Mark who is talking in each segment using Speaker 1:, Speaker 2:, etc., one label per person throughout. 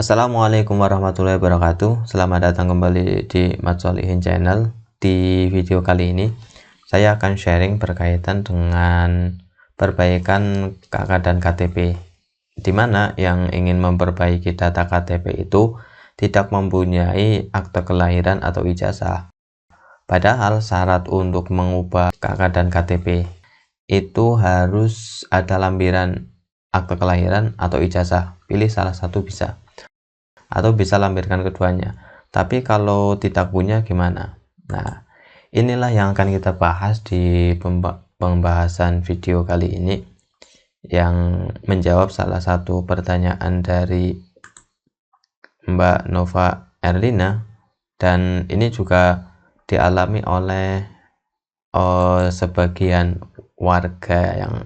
Speaker 1: Assalamualaikum warahmatullahi wabarakatuh. Selamat datang kembali di Mat Sholihin Channel. Di video kali ini saya akan sharing berkaitan dengan perbaikan KK dan KTP, dimana yang ingin memperbaiki data KTP itu tidak mempunyai akte kelahiran atau ijazah. Padahal syarat untuk mengubah KK dan KTP itu harus ada lampiran akte kelahiran atau ijazah. Pilih salah satu bisa, atau bisa lampirkan keduanya. Tapi kalau tidak punya gimana? Nah, inilah yang akan kita bahas di pembahasan video kali ini, yang menjawab salah satu pertanyaan dari Mbak Nova Erlina, dan ini juga dialami oleh sebagian warga yang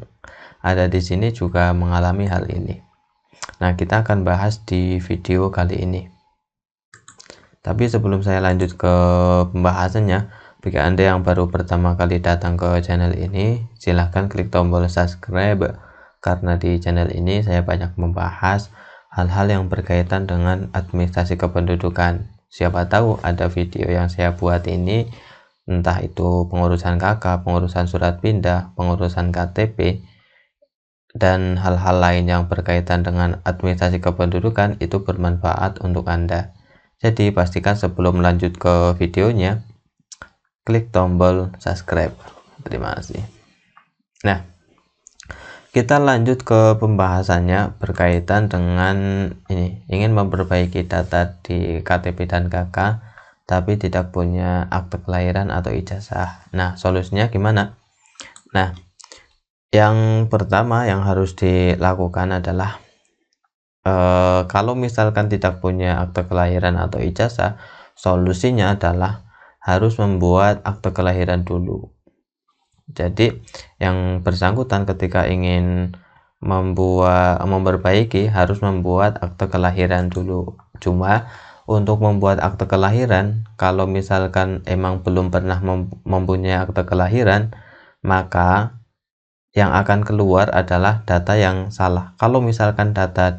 Speaker 1: ada di sini juga mengalami hal ini. Nah, kita akan bahas di video kali ini. Tapi sebelum saya lanjut ke pembahasannya, bagi Anda yang baru pertama kali datang ke channel ini, silahkan klik tombol subscribe, karena di channel ini saya banyak membahas hal-hal yang berkaitan dengan administrasi kependudukan. Siapa tahu ada video yang saya buat ini, entah itu pengurusan KK, pengurusan surat pindah, pengurusan KTP, dan hal-hal lain yang berkaitan dengan administrasi kependudukan, itu bermanfaat untuk Anda. Jadi pastikan sebelum lanjut ke videonya, klik tombol subscribe. Terima kasih. Nah, kita lanjut ke pembahasannya berkaitan dengan ini, ingin memperbaiki data di KTP dan KK tapi tidak punya akte kelahiran atau ijazah. Nah, solusinya gimana? Nah, yang pertama yang harus dilakukan adalah kalau misalkan tidak punya akte kelahiran atau ijazah, solusinya adalah harus membuat akte kelahiran dulu. Jadi yang bersangkutan ketika ingin memperbaiki harus membuat akte kelahiran dulu. Cuma untuk membuat akte kelahiran, kalau misalkan emang belum pernah mempunyai akte kelahiran, maka yang akan keluar adalah data yang salah. Kalau misalkan data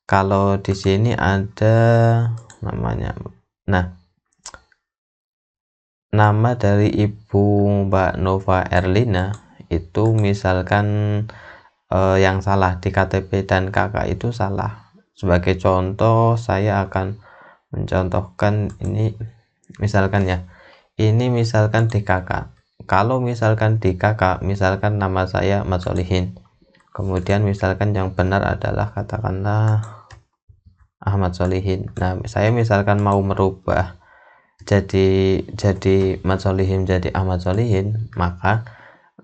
Speaker 1: kalau di sini ada namanya, nah, nama dari Ibu Mbak Nova Erlina itu misalkan yang salah di KTP dan KK itu salah. Sebagai contoh, saya akan mencontohkan ini, misalkan ya, ini misalkan di KK. Kalau misalkan di KK, misalkan nama saya Mat Sholihin, kemudian misalkan yang benar adalah katakanlah Ahmad Sholihin. Nah, saya misalkan mau merubah jadi Mat Sholihin jadi Ahmad Sholihin, maka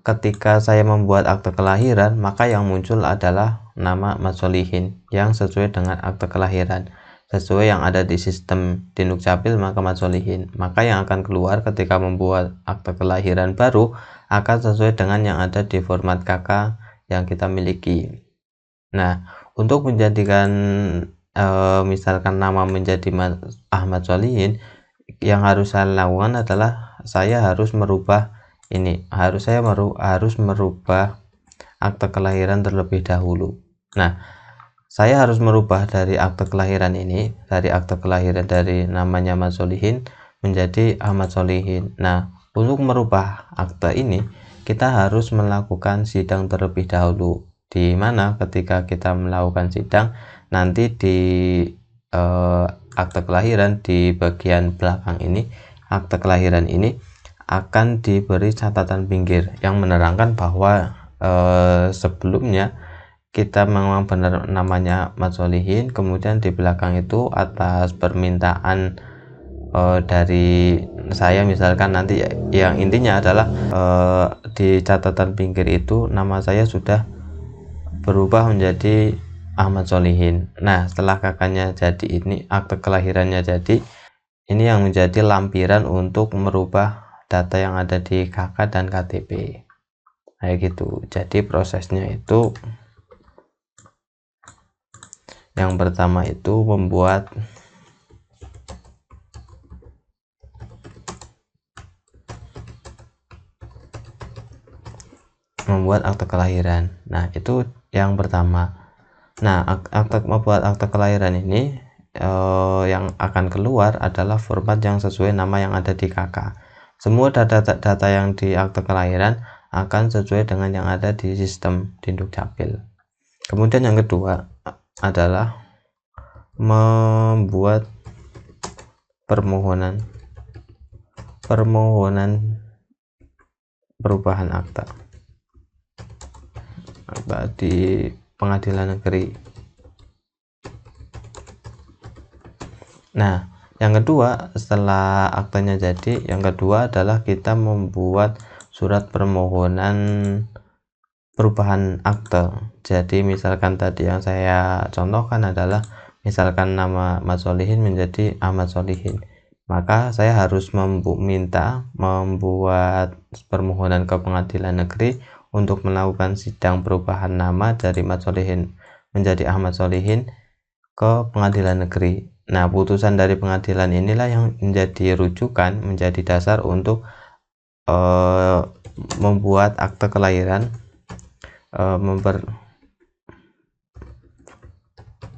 Speaker 1: ketika saya membuat akte kelahiran, maka yang muncul adalah nama Mat Sholihin yang sesuai dengan akte kelahiran, sesuai yang ada di sistem di Dukcapil, maka Mat Sholihin. Maka yang akan keluar ketika membuat akte kelahiran baru akan sesuai dengan yang ada di format KK yang kita miliki. Nah, untuk menjadikan misalkan nama menjadi Ahmad Sholihin, yang harus saya lakukan adalah saya harus merubah ini, harus merubah akte kelahiran terlebih dahulu. Nah, saya harus merubah dari akte kelahiran ini, dari akte kelahiran dari namanya Mat Sholihin menjadi Ahmad Sholihin. Nah, untuk merubah akte ini kita harus melakukan sidang terlebih dahulu, di mana ketika kita melakukan sidang, nanti di akte kelahiran di bagian belakang ini, akte kelahiran ini akan diberi catatan pinggir yang menerangkan bahwa sebelumnya kita memang benar namanya Mat Sholihin, kemudian di belakang itu atas permintaan dari saya, misalkan nanti yang intinya adalah di catatan pinggir itu nama saya sudah berubah menjadi Ahmad Sholihin. Nah, setelah kakaknya jadi, ini akte kelahirannya jadi, ini yang menjadi lampiran untuk merubah data yang ada di KK dan KTP, kayak gitu. Jadi prosesnya itu yang pertama itu membuat akte kelahiran. Nah, itu yang pertama. Nah, membuat akte kelahiran ini yang akan keluar adalah format yang sesuai nama yang ada di KK. Semua data yang di akte kelahiran akan sesuai dengan yang ada di sistem di Dukcapil. Kemudian yang kedua adalah membuat permohonan perubahan akta di pengadilan negeri. Nah, yang kedua setelah aktenya jadi, yang kedua adalah kita membuat surat permohonan perubahan akte. Jadi misalkan tadi yang saya contohkan adalah misalkan nama Mas Solihin menjadi Ahmad Solihin, maka saya harus minta membuat permohonan ke pengadilan negeri untuk melakukan sidang perubahan nama dari Mas Solihin menjadi Ahmad Solihin ke pengadilan negeri. Nah, putusan dari pengadilan inilah yang menjadi rujukan, menjadi dasar untuk membuat akte kelahiran,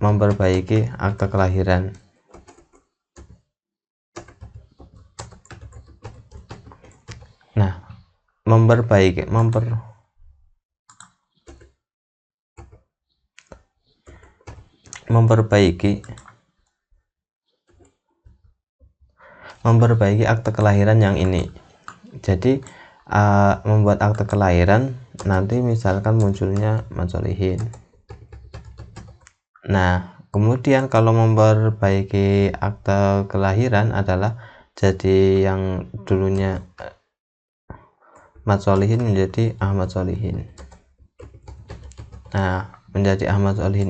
Speaker 1: memperbaiki akte kelahiran. Nah, memperbaiki akte kelahiran yang ini. Jadi membuat akte kelahiran, nanti misalkan munculnya Mas Solihin. Nah, kemudian kalau memperbaiki akte kelahiran adalah jadi yang dulunya Mas Solihin menjadi Ahmad Solihin. Nah, menjadi Ahmad Solihin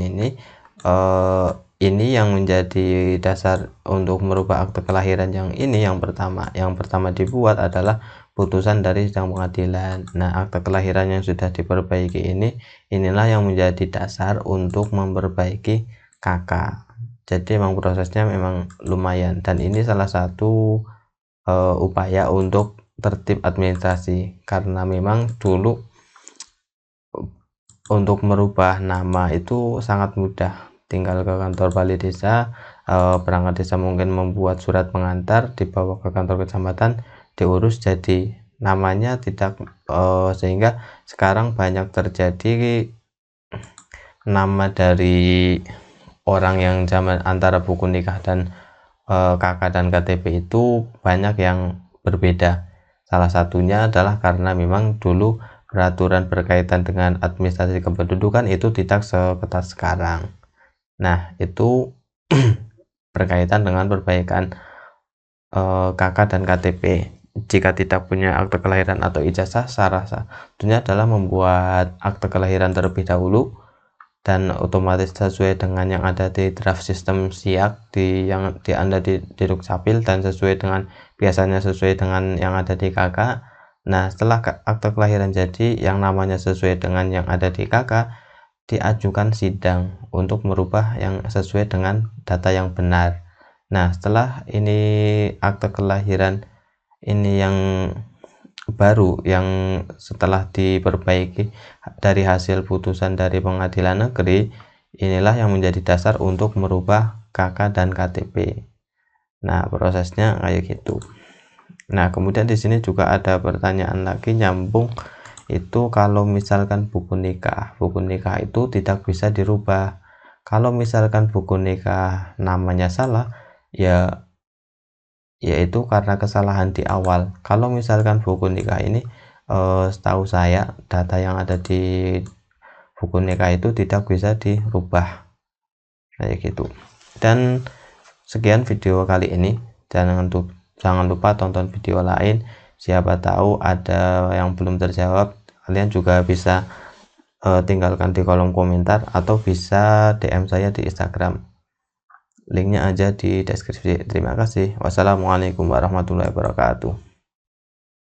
Speaker 1: ini yang menjadi dasar untuk merubah akte kelahiran yang ini. Yang pertama dibuat adalah putusan dari sidang pengadilan. Nah, akte kelahiran yang sudah diperbaiki inilah yang menjadi dasar untuk memperbaiki KK. Jadi memang prosesnya memang lumayan, dan ini salah satu upaya untuk tertib administrasi, karena memang dulu untuk merubah nama itu sangat mudah, tinggal ke kantor balai desa, perangkat desa mungkin membuat surat pengantar, dibawa ke kantor kecamatan, diurus jadi namanya tidak, sehingga sekarang banyak terjadi nama dari orang yang zaman antara buku nikah dan KK dan KTP itu banyak yang berbeda. Salah satunya adalah karena memang dulu peraturan berkaitan dengan administrasi kependudukan itu tidak seketat sekarang. Nah, itu berkaitan dengan perbaikan KK dan KTP. Jika tidak punya akte kelahiran atau ijazah, salah satunya adalah membuat akte kelahiran terlebih dahulu, dan otomatis sesuai dengan yang ada di draft sistem SIAK yang ada di Dukcapil, dan biasanya sesuai dengan yang ada di KK. Nah, setelah akte kelahiran jadi yang namanya sesuai dengan yang ada di KK, diajukan sidang untuk merubah yang sesuai dengan data yang benar. Nah, setelah ini akte kelahiran ini yang baru, yang setelah diperbaiki dari hasil putusan dari pengadilan negeri, inilah yang menjadi dasar untuk merubah KK dan KTP. Nah, prosesnya kayak gitu. Nah, kemudian di sini juga ada pertanyaan lagi nyambung, itu kalau misalkan buku nikah itu tidak bisa dirubah. Kalau misalkan buku nikah namanya salah, yaitu karena kesalahan di awal. Kalau misalkan buku nikah ini setahu saya data yang ada di buku nikah itu tidak bisa dirubah kayak gitu. Dan sekian video kali ini, jangan lupa tonton video lain, siapa tahu ada yang belum terjawab. Kalian juga bisa tinggalkan di kolom komentar atau bisa DM saya di Instagram, linknya aja di deskripsi. Terima kasih. Wassalamualaikum warahmatullahi wabarakatuh.